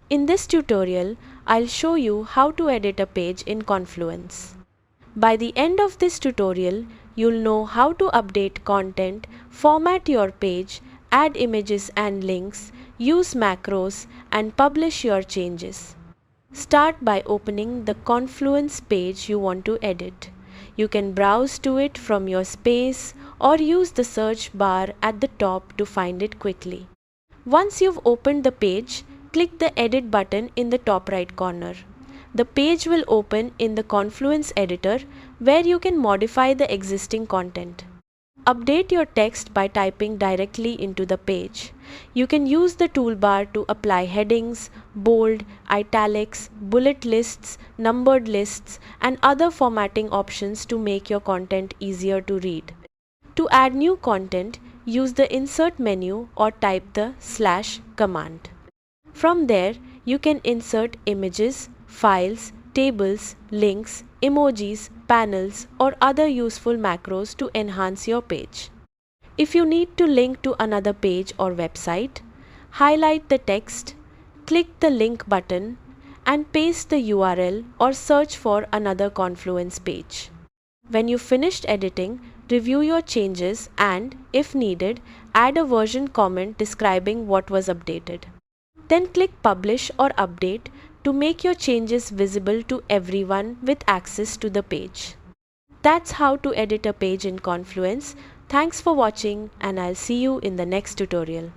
In this tutorial, I'll show you how to edit a page in Confluence. By the end of this tutorial, you'll know how to update content, format your page, add images and links, use macros, and publish your changes. Start by opening the Confluence page you want to edit. You can browse to it from your space or use the search bar at the top to find it quickly. Once you've opened the page, click the Edit button in the top right corner. The page will open in the Confluence editor where you can modify the existing content. Update your text by typing directly into the page. You can use the toolbar to apply headings, bold, italics, bullet lists, numbered lists, and other formatting options to make your content easier to read. To add new content, use the Insert menu or type the / command. From there, you can insert images, files, tables, links, emojis, panels, or other useful macros to enhance your page. If you need to link to another page or website, highlight the text, click the link button, and paste the URL or search for another Confluence page. When you've finished editing, review your changes and, if needed, add a version comment describing what was updated. Then click Publish or Update to make your changes visible to everyone with access to the page. That's how to edit a page in Confluence. Thanks for watching, and I'll see you in the next tutorial.